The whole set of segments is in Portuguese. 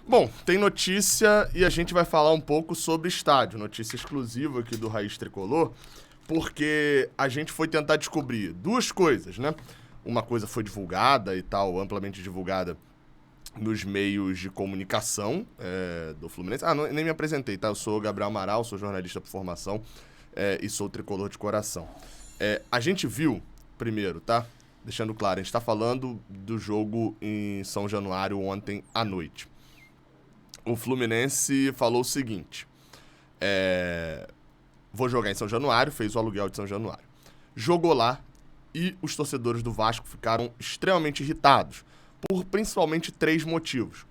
Bom, tem notícia e a gente vai falar um pouco sobre estádio. Notícia exclusiva aqui do Raiz Tricolor, porque a gente foi tentar descobrir duas coisas, né? Uma coisa foi divulgada e tal, amplamente divulgada nos meios de comunicação do Fluminense. Nem me apresentei, tá? Eu sou o Gabriel Amaral, sou jornalista por formação e sou tricolor de coração. A gente viu, primeiro, tá? Deixando claro, a gente tá falando do jogo em São Januário ontem à noite. O Fluminense falou o seguinte: vou jogar em São Januário, fez o aluguel de São Januário. Jogou lá e os torcedores do Vasco ficaram extremamente irritados, por principalmente 3 motivos.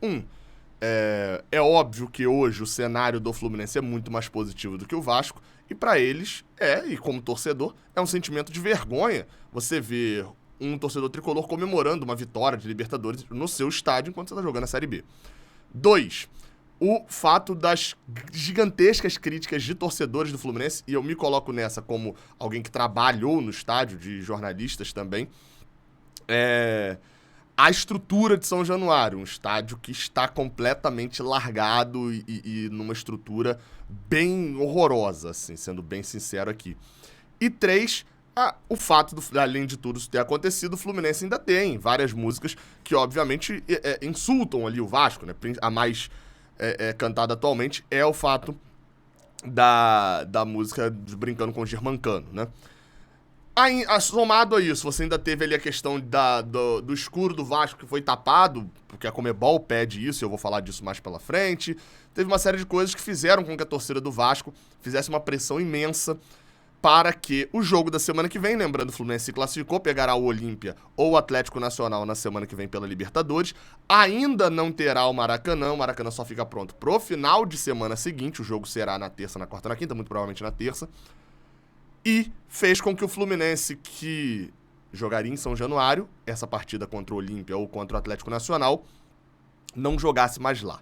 É óbvio que hoje o cenário do Fluminense é muito mais positivo do que o Vasco, e para eles, e como torcedor, é um sentimento de vergonha você ver um torcedor tricolor comemorando uma vitória de Libertadores no seu estádio enquanto você está jogando a Série B. 2, o fato das gigantescas críticas de torcedores do Fluminense, e eu me coloco nessa como alguém que trabalhou no estádio, de jornalistas também, a estrutura de São Januário, um estádio que está completamente largado e numa estrutura bem horrorosa, assim, sendo bem sincero aqui. E 3, o fato, além de tudo isso ter acontecido, o Fluminense ainda tem várias músicas que, obviamente, insultam ali o Vasco, né? A mais cantada atualmente é o fato da música de Brincando com o Germancano, né? Somado a isso, você ainda teve ali a questão do escuro do Vasco que foi tapado, porque a Conmebol pede isso, e eu vou falar disso mais pela frente. Teve uma série de coisas que fizeram com que a torcida do Vasco fizesse uma pressão imensa para que o jogo da semana que vem, lembrando, o Fluminense se classificou, pegará o Olímpia ou o Atlético Nacional na semana que vem pela Libertadores, ainda não terá o Maracanã só fica pronto pro final de semana seguinte, o jogo será na terça, na quarta, na quinta, muito provavelmente na terça, e fez com que o Fluminense, que jogaria em São Januário, essa partida contra o Olímpia ou contra o Atlético Nacional, não jogasse mais lá.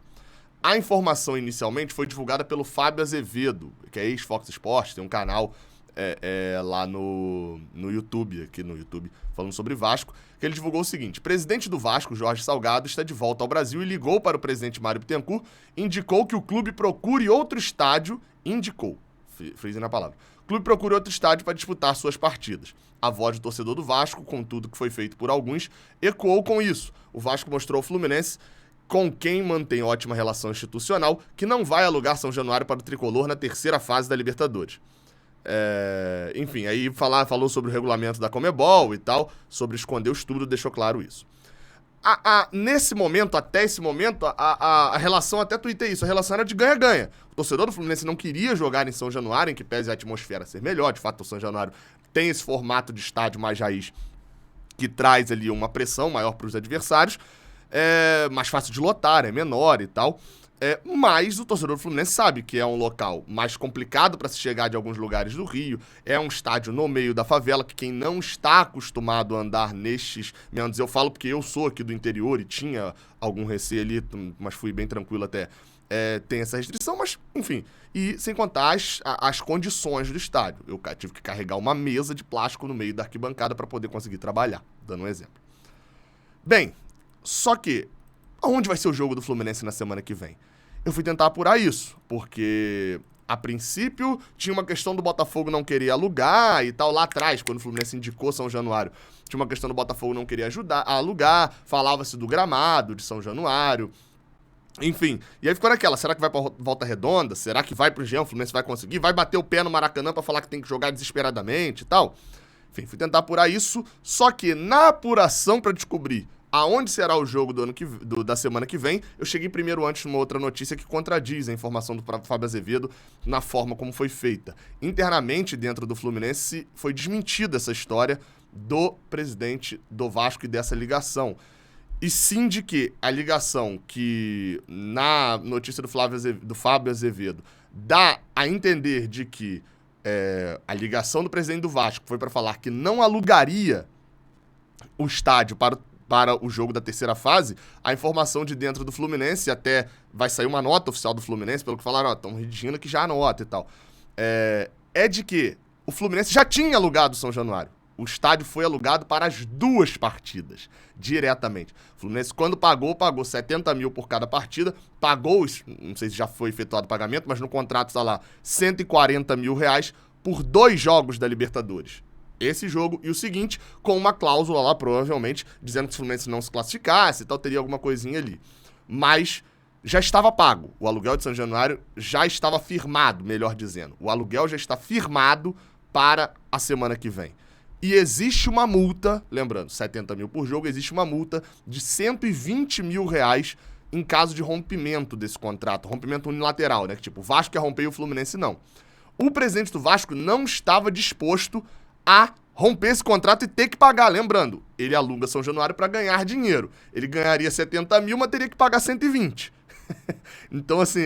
A informação inicialmente foi divulgada pelo Fábio Azevedo, que é ex-Fox Sports, tem um canal lá no YouTube, aqui no YouTube, falando sobre Vasco, que ele divulgou o seguinte: presidente do Vasco, Jorge Salgado, está de volta ao Brasil e ligou para o presidente Mário Bittencourt, indicou que o clube procure outro estádio, frisem na palavra, o clube procure outro estádio para disputar suas partidas. A voz do torcedor do Vasco, com tudo que foi feito por alguns, ecoou com isso. O Vasco mostrou ao Fluminense, com quem mantém ótima relação institucional, que não vai alugar São Januário para o tricolor na terceira fase da Libertadores. Enfim, aí falou sobre o regulamento da Conmebol e tal, sobre esconder o estudo, deixou claro isso. Nesse momento, até esse momento, a relação, até tuitei isso, a relação era de ganha-ganha. O torcedor do Fluminense não queria jogar em São Januário, em que pese a atmosfera ser melhor, de fato o São Januário tem esse formato de estádio mais raiz, que traz ali uma pressão maior para os adversários, mais fácil de lotar, é menor e tal. Mas o torcedor do Fluminense sabe que é um local mais complicado para se chegar de alguns lugares do Rio, é um estádio no meio da favela, que quem não está acostumado a andar nestes meandros, eu falo porque eu sou aqui do interior e tinha algum receio ali, mas fui bem tranquilo até, tem essa restrição, mas enfim, e sem contar as condições do estádio. Eu tive que carregar uma mesa de plástico no meio da arquibancada para poder conseguir trabalhar, dando um exemplo. Bem, só que, aonde vai ser o jogo do Fluminense na semana que vem? Eu fui tentar apurar isso, porque a princípio tinha uma questão do Botafogo não querer alugar e tal, lá atrás, quando o Fluminense indicou São Januário, tinha uma questão do Botafogo não querer ajudar a alugar, falava-se do gramado de São Januário, enfim, e aí ficou naquela, será que vai pra Volta Redonda? Será que vai pro Engenhão? O Fluminense vai conseguir? Vai bater o pé no Maracanã pra falar que tem que jogar desesperadamente e tal? Enfim, fui tentar apurar isso, só que na apuração pra descobrir aonde será o jogo da semana que vem, eu cheguei primeiro antes numa outra notícia que contradiz a informação do Fábio Azevedo na forma como foi feita. Internamente, dentro do Fluminense, foi desmentida essa história do presidente do Vasco e dessa ligação. E sim de que a ligação que, na notícia do Fábio Azevedo, dá a entender de que a ligação do presidente do Vasco foi para falar que não alugaria o estádio para o jogo da terceira fase, a informação de dentro do Fluminense, até vai sair uma nota oficial do Fluminense, pelo que falaram, estão redigindo aqui já a nota e tal, de que o Fluminense já tinha alugado São Januário. O estádio foi alugado para as 2 partidas, diretamente. O Fluminense, quando pagou 70 mil por cada partida, pagou, não sei se já foi efetuado o pagamento, mas no contrato está lá, 140 mil reais por 2 jogos da Libertadores. Esse jogo e o seguinte, com uma cláusula lá, provavelmente, dizendo que se o Fluminense não se classificasse e tal, teria alguma coisinha ali. Mas já estava pago. O aluguel de São Januário já estava firmado, melhor dizendo. O aluguel já está firmado para a semana que vem. E existe uma multa, lembrando, 70 mil por jogo, existe uma multa de 120 mil reais em caso de rompimento desse contrato, rompimento unilateral, né? Que tipo, o Vasco quer romper e o Fluminense não. O presidente do Vasco não estava disposto a romper esse contrato e ter que pagar. Lembrando, ele aluga São Januário para ganhar dinheiro. Ele ganharia 70 mil, mas teria que pagar 120. Então, assim,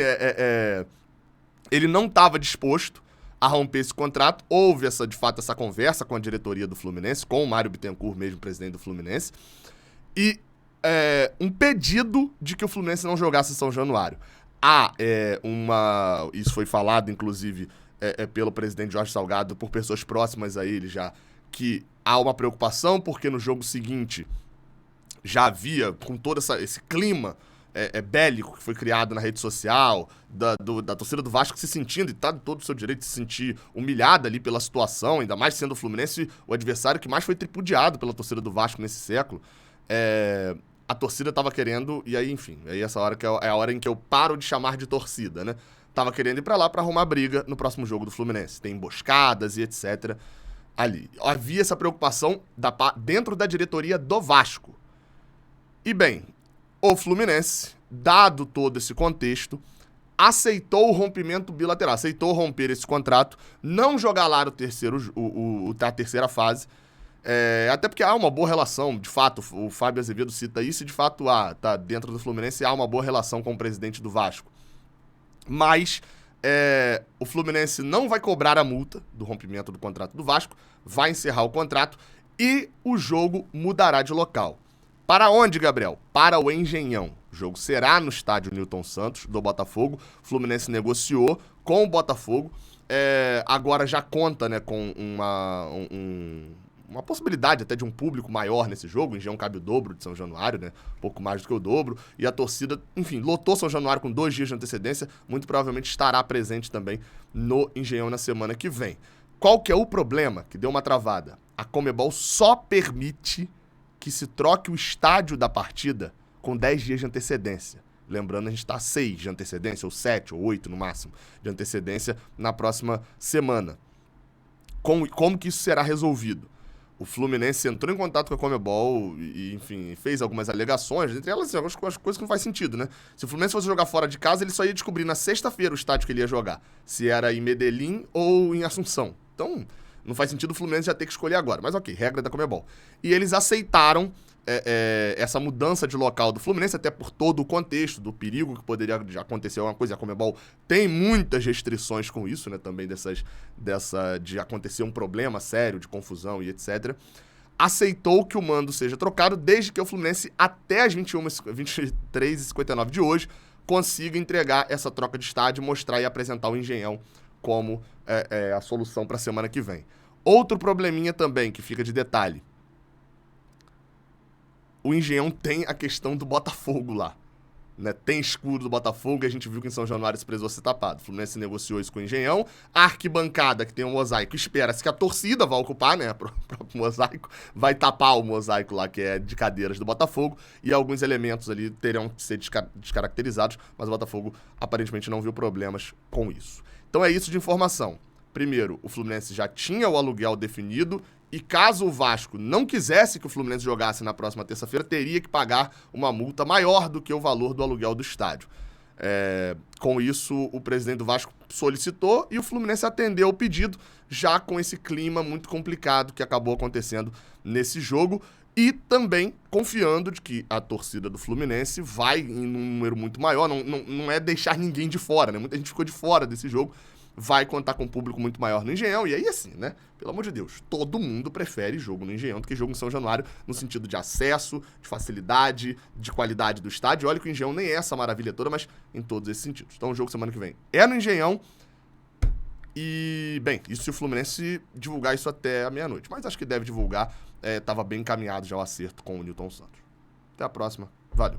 ele não estava disposto a romper esse contrato. Houve, de fato, essa conversa com a diretoria do Fluminense, com o Mário Bittencourt, mesmo presidente do Fluminense, e um pedido de que o Fluminense não jogasse São Januário. Isso foi falado, inclusive, pelo presidente Jorge Salgado, por pessoas próximas a ele já, que há uma preocupação, porque no jogo seguinte já havia, com todo esse clima bélico que foi criado na rede social, da torcida do Vasco se sentindo, e tá de todo o seu direito de se sentir humilhada ali pela situação, ainda mais sendo o Fluminense o adversário que mais foi tripudiado pela torcida do Vasco nesse século. A torcida tava querendo, e aí, enfim, aí essa hora que é a hora em que eu paro de chamar de torcida, né? Tava querendo ir pra lá pra arrumar briga no próximo jogo do Fluminense. Tem emboscadas e etc. ali. Havia essa preocupação dentro da diretoria do Vasco. E bem, o Fluminense, dado todo esse contexto, aceitou o rompimento bilateral, aceitou romper esse contrato, não jogar lá a terceira fase, até porque há uma boa relação, de fato, o Fábio Azevedo cita isso, e de fato tá dentro do Fluminense há uma boa relação com o presidente do Vasco. Mas o Fluminense não vai cobrar a multa do rompimento do contrato do Vasco, vai encerrar o contrato e o jogo mudará de local. Para onde, Gabriel? Para o Engenhão. O jogo será no estádio Newton Santos, do Botafogo. O Fluminense negociou com o Botafogo. Agora já conta, né, com uma possibilidade até de um público maior nesse jogo. O Engenhão cabe o dobro de São Januário, né? Um pouco mais do que o dobro. E a torcida, enfim, lotou São Januário com 2 dias de antecedência. Muito provavelmente estará presente também no Engenhão na semana que vem. Qual que é o problema? Que deu uma travada. A Conmebol só permite que se troque o estádio da partida com 10 dias de antecedência. Lembrando, a gente está a 6 de antecedência, ou 7, ou 8 no máximo, de antecedência na próxima semana. Como que isso será resolvido? O Fluminense entrou em contato com a Conmebol e, enfim, fez algumas alegações, entre elas algumas coisas que não faz sentido, né? Se o Fluminense fosse jogar fora de casa, ele só ia descobrir na sexta-feira o estádio que ele ia jogar, se era em Medellín ou em Assunção. Então, não faz sentido o Fluminense já ter que escolher agora. Mas ok, regra da Conmebol. E eles aceitaram essa mudança de local do Fluminense, até por todo o contexto do perigo que poderia acontecer alguma coisa. A Conmebol tem muitas restrições com isso, né? Também de acontecer um problema sério, de confusão e etc. Aceitou que o mando seja trocado, desde que o Fluminense, até as 23h59 de hoje, consiga entregar essa troca de estádio, mostrar e apresentar o Engenhão como a solução para a semana que vem. Outro probleminha também, que fica de detalhe. O Engenhão tem a questão do Botafogo lá. Né? Tem escudo do Botafogo e a gente viu que em São Januário esse precisou ser tapado. O Fluminense negociou isso com o Engenhão. A arquibancada, que tem um mosaico, espera-se que a torcida vá ocupar, né? O próprio mosaico. Vai tapar o mosaico lá, que é de cadeiras do Botafogo. E alguns elementos ali terão que ser descaracterizados. Mas o Botafogo aparentemente não viu problemas com isso. Então é isso de informação. Primeiro, o Fluminense já tinha o aluguel definido e caso o Vasco não quisesse que o Fluminense jogasse na próxima terça-feira, teria que pagar uma multa maior do que o valor do aluguel do estádio. Com isso, o presidente do Vasco solicitou e o Fluminense atendeu o pedido, já com esse clima muito complicado que acabou acontecendo nesse jogo e também confiando de que a torcida do Fluminense vai em um número muito maior, não é deixar ninguém de fora, né? Muita gente ficou de fora desse jogo, vai contar com um público muito maior no Engenhão, e aí assim, né? Pelo amor de Deus, todo mundo prefere jogo no Engenhão do que jogo em São Januário, no sentido de acesso, de facilidade, de qualidade do estádio. Olha que o Engenhão nem é essa maravilha toda, mas em todos esses sentidos. Então o jogo semana que vem é no Engenhão, E, bem, isso se o Fluminense divulgar isso até a meia-noite. Mas acho que deve divulgar. Tava bem encaminhado já o acerto com o Nilton Santos. Até a próxima. Valeu.